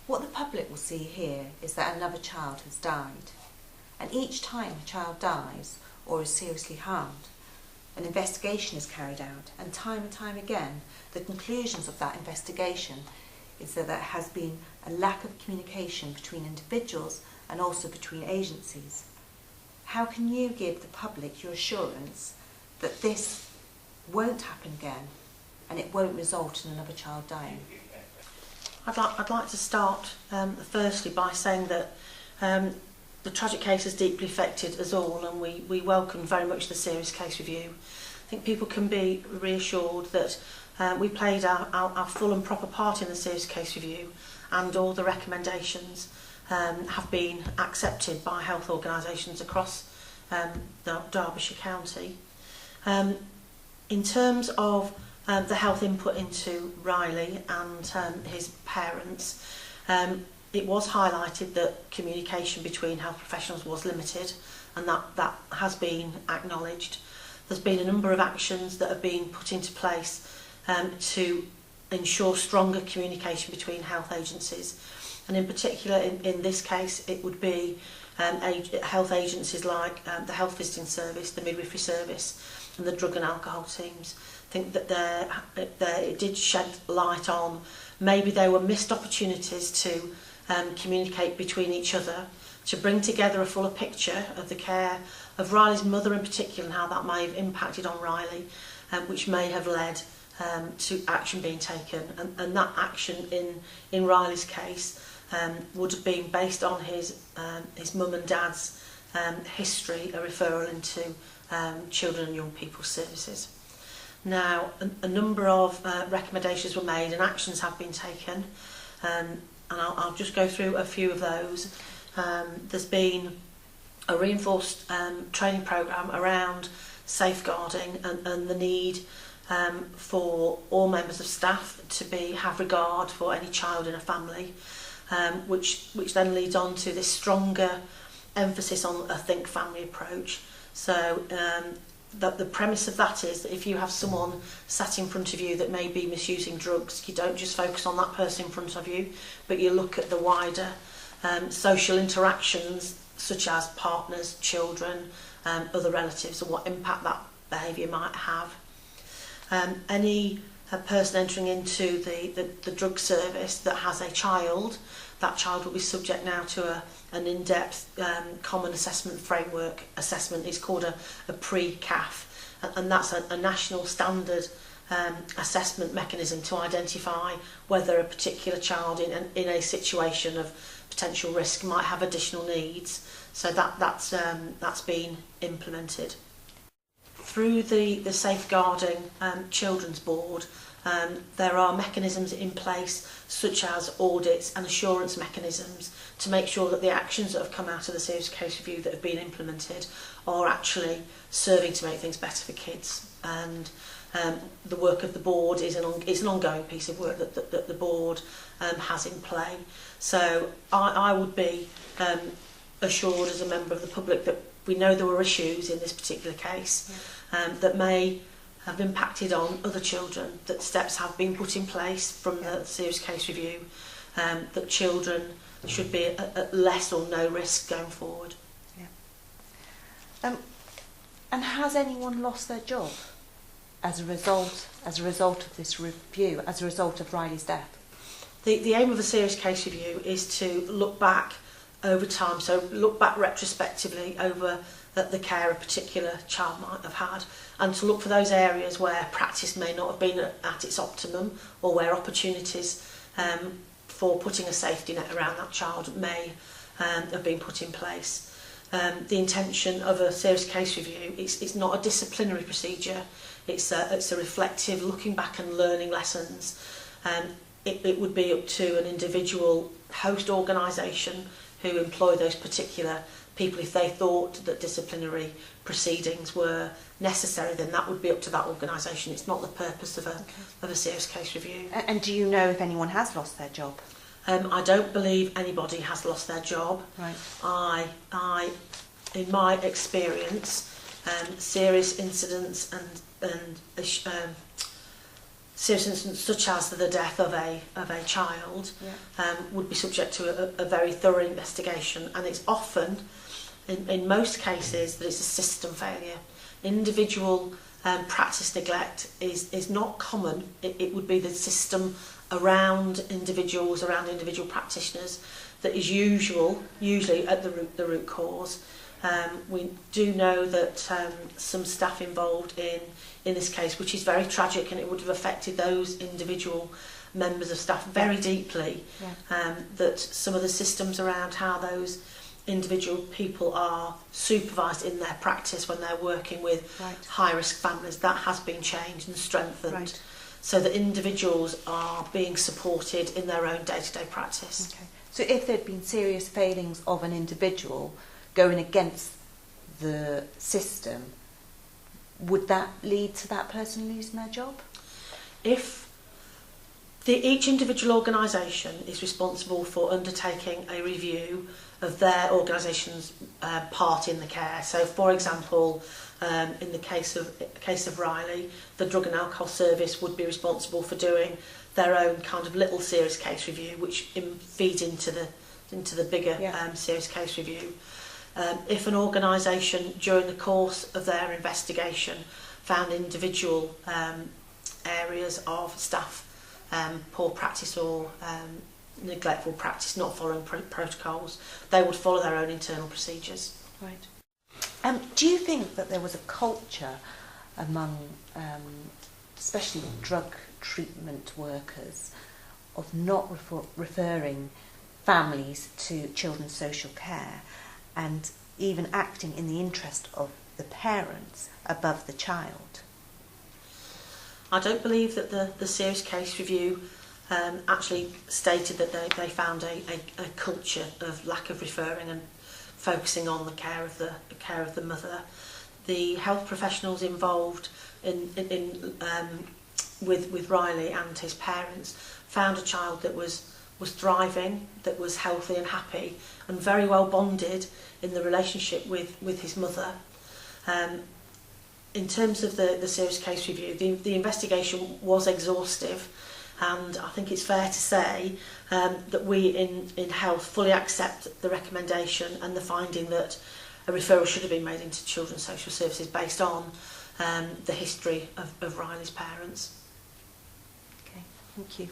What the public will see here is that another child has died, and each time a child dies or is seriously harmed, an investigation is carried out, and time again the conclusions of that investigation is that there has been a lack of communication between individuals and also between agencies. How can you give the public your assurance that this won't happen again and it won't result in another child dying? I'd like to start firstly by saying that the tragic case has deeply affected us all, and we welcome very much the serious case review. I think people can be reassured that we played our full and proper part in the serious case review, and all the recommendations have been accepted by health organisations across Derbyshire County. In terms of the health input into Riley and his parents, it was highlighted that communication between health professionals was limited, and that has been acknowledged. There's been a number of actions that have been put into place to ensure stronger communication between health agencies, and in particular in this case it would be health agencies like the health visiting service, the midwifery service and the drug and alcohol teams. I think that it did shed light on maybe there were missed opportunities to communicate between each other, to bring together a fuller picture of the care of Riley's mother in particular and how that may have impacted on Riley, which may have led to action being taken. And that action in Riley's case would have been based on his mum and dad's history, a referral into children and young people's services. Now, a number of recommendations were made and actions have been taken, and I'll just go through a few of those. There's been a reinforced training programme around safeguarding and the need for all members of staff to have regard for any child in a family, which then leads on to this stronger emphasis on a think family approach. So the premise of that is that if you have someone sat in front of you that may be misusing drugs, you don't just focus on that person in front of you, but you look at the wider social interactions such as partners, children, other relatives, and what impact that behaviour might have. Any person entering into the drug service that has a child, that child will be subject now to an in-depth common assessment framework assessment. It's called a pre-CAF, and that's a national standard assessment mechanism to identify whether a particular child in a situation of potential risk might have additional needs. So that's been implemented. Through the Safeguarding Children's Board, there are mechanisms in place such as audits and assurance mechanisms to make sure that the actions that have come out of the serious case review that have been implemented are actually serving to make things better for kids. And the work of the board is an ongoing piece of work that the board has in play. So I would be assured as a member of the public that we know there were issues in this particular case that may have impacted on other children, that steps have been put in place from the serious case review, that children should be at less or no risk going forward. Yeah. And has anyone lost their job as a result of this review, as a result of Riley's death? The aim of a serious case review is to look back over time, so look back retrospectively over the care a particular child might have had, and to look for those areas where practice may not have been at its optimum, or where opportunities for putting a safety net around that child may have been put in place. The intention of a serious case review, it's not a disciplinary procedure, it's a reflective looking back and learning lessons. It would be up to an individual host organisation who employ those particular people. If they thought that disciplinary proceedings were necessary, then that would be up to that organisation. It's not the purpose of a serious case review. And do you know if anyone has lost their job? I don't believe anybody has lost their job. Right. I in my experience, serious incidents and serious incidents such as the death of a child would be subject to a very thorough investigation, and it's often, in most cases, that it's a system failure. Individual practice neglect is not common. It would be the system around individual practitioners that is usually at the root cause. We do know that some staff involved in this case, which is very tragic, and it would have affected those individual members of staff very deeply, that some of the systems around how those individual people are supervised in their practice when they're working with high-risk families, that has been changed and strengthened, so that individuals are being supported in their own day-to-day practice. Okay. So if there'd been serious failings of an individual going against the system, would that lead to that person losing their job? If each individual organisation is responsible for undertaking a review of their organisation's part in the care. So, for example, in the case of Riley, the Drug and Alcohol Service would be responsible for doing their own kind of little serious case review, which feeds into the bigger serious case review. If an organisation, during the course of their investigation, found individual areas of staff poor practice or neglectful practice, not following protocols, they would follow their own internal procedures. Right. Do you think that there was a culture among, especially drug treatment workers, of not referring families to children's social care and even acting in the interest of the parents above the child? I don't believe that the serious case review actually stated that they found a culture of lack of referring and focusing on the care of the mother. The health professionals involved with Riley and his parents found a child that was thriving, that was healthy and happy, and very well bonded in the relationship with his mother. In terms of the serious case review, the investigation was exhaustive, and I think it's fair to say that we in health fully accept the recommendation and the finding that a referral should have been made into Children's Social Services based on the history of Riley's parents. Okay, thank you.